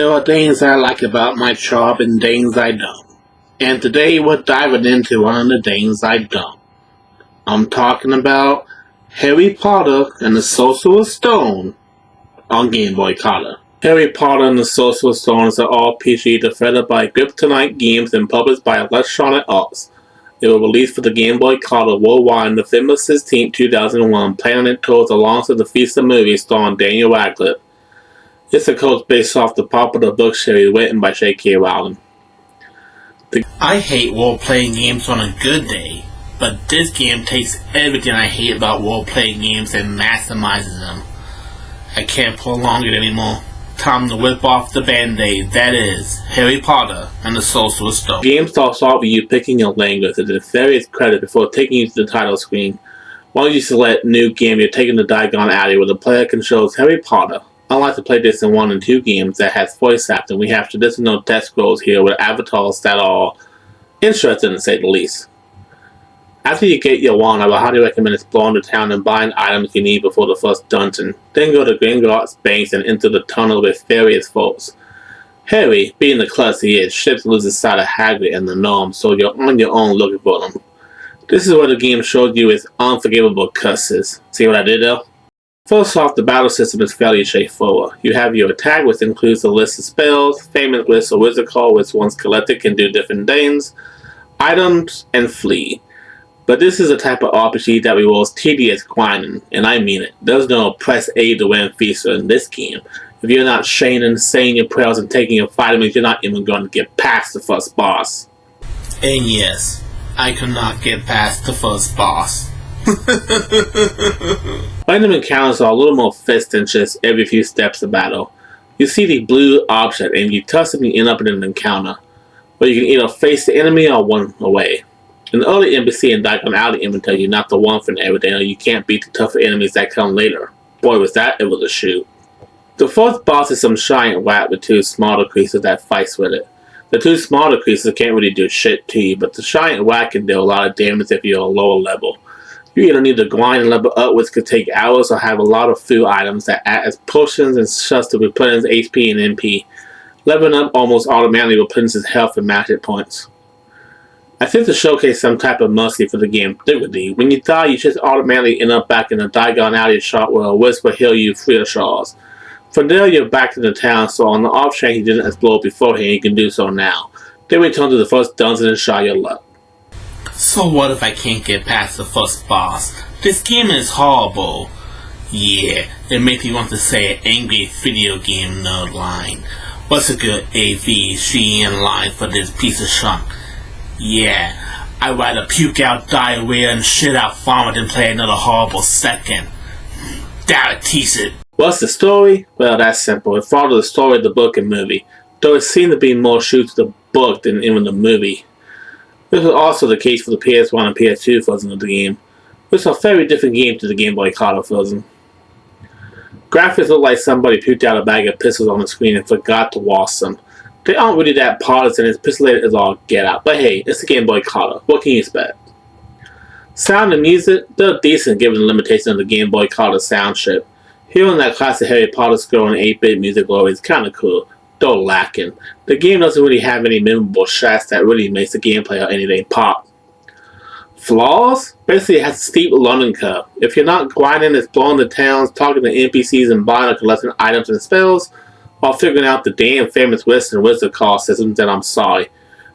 There are things I like about my job and things I don't. And today we're diving into one of the things I don't. I'm talking about Harry Potter and the Sorcerer's Stone on Game Boy Color. Harry Potter and the Sorcerer's Stone is an RPG developed by Griptonite Games and published by Electronic Arts. It was released for the Game Boy Color worldwide on November 16, 2001, playing it towards alongside the Feast of Movies starring Daniel Radcliffe. It's a coach based off the popular book series written by J.K. Rowling. I hate role-playing games on a good day, but this game takes everything I hate about role-playing games and maximizes them. I can't prolong it anymore. Time to whip off the band-aid, that is, Harry Potter and the Sorcerer's Stone. The game starts off with you picking your language and the various credits before taking you to the title screen. Once you select New Game, you're taken to Diagon Alley where the player controls Harry Potter. Unlike to play this in 1 and 2 games that has voice acting, we have traditional death scrolls here with avatars that are interesting to say the least. After you get your wand, I would highly recommend exploring the town and buying items you need before the first dungeon. Then go to Gringotts Banks and enter the tunnel with various foes. Harry, being the klutz he is, ships loses sight of Hagrid and the gnomes, so you're on your own looking for them. This is where the game shows you its unforgivable curses. See what I did there? First off, the battle system is fairly straightforward. You have your attack, which includes a list of spells, famous lists or wizard call, which once collected can do different things, items, and flee. But this is a type of RPG that rewards tedious grinding, and I mean it. There's no press A to win feature in this game. If you're not shaning, saying your prayers, and taking your vitamins, you're not even going to get past the first boss. And yes, I could not get past the first boss. Random encounters are a little more fist than just every few steps of battle. You see the blue object and you touch it and you end up in an encounter, where you can either face the enemy or run away. In the early NPC and Diagon Alley inventory, you're not the one for everything, or you can't beat the tougher enemies that come later. Boy, was that it was a shoot. The first boss is some giant rat with 2 smaller creatures that fights with it. The 2 smaller creatures can't really do shit to you, but the giant rat can do a lot of damage if you're a lower level. You either need to grind and level up, which could take hours, or have a lot of food items that act as potions and shots to replenish HP and MP. Leveling up almost automatically replenishes health and magic points. I think to showcase some type of mercy for the game difficulty, when you die you just automatically end up back in the Diagon Alley shop where a wizard will heal you free of shards. From there you're back in the town, so on the off chance you didn't explode beforehand, you can do so now. Then return to the first dungeon and try your luck. So what if I can't get past the first boss? This game is horrible. Yeah, it makes me want to say an angry video game nerd line. What's a good AVGN line for this piece of shunk? Yeah, I'd rather puke out diarrhea and shit out vomit than play another horrible second. That tease it. What's the story? Well, that's simple. It follows the story of the book and movie, though it seemed to be more true to the book than even the movie. This was also the case for the PS1 and PS2 version of the game, which are very different games to the Game Boy Color version. Graphics look like somebody puked out a bag of pistols on the screen and forgot to wash them. They aren't really that polished and it's pixelated as all get out, but hey, it's the Game Boy Color. What can you expect? Sound and music, they're decent given the limitation of the Game Boy Color sound chip. Hearing that classic Harry Potter score in 8-bit music glory is kinda cool, though lacking. The game doesn't really have any memorable shots that really makes the gameplay or anything pop. Flaws? Basically it has a steep learning curve. If you're not grinding, exploring the towns, talking to NPCs and buying or collecting items and spells, or figuring out the damn famous wizard and wizard call systems, then I'm sorry.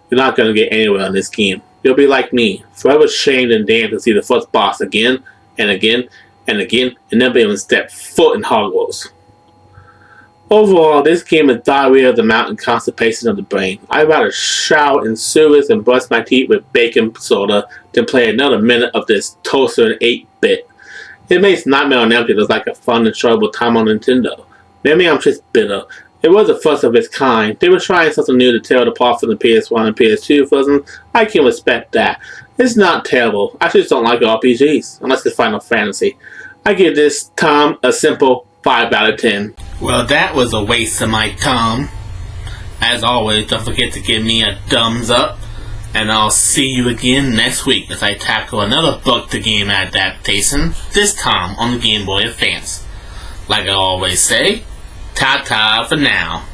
You're not going to get anywhere in this game. You'll be like me, forever shamed and damned to see the first boss again, and again, and again, and never even step foot in Hogwarts. Overall, this game is diarrhea of the mouth and constipation of the brain. I'd rather shower in sewers and brush my teeth with baking soda than play another minute of this toaster in 8-bit. It makes Nightmare on Elm Street look like a fun, enjoyable time on Nintendo. Maybe I'm just bitter. It was the first of its kind. They were trying something new to tear it apart from the PS1 and PS2 version. I can respect that. It's not terrible. I just don't like RPGs, unless it's Final Fantasy. I give this time a simple 5 out of 10. Well, that was a waste of my time. As always, don't forget to give me a thumbs up, and I'll see you again next week as I tackle another book to game adaptation, this time on the Game Boy Advance. Like I always say, ta-ta for now.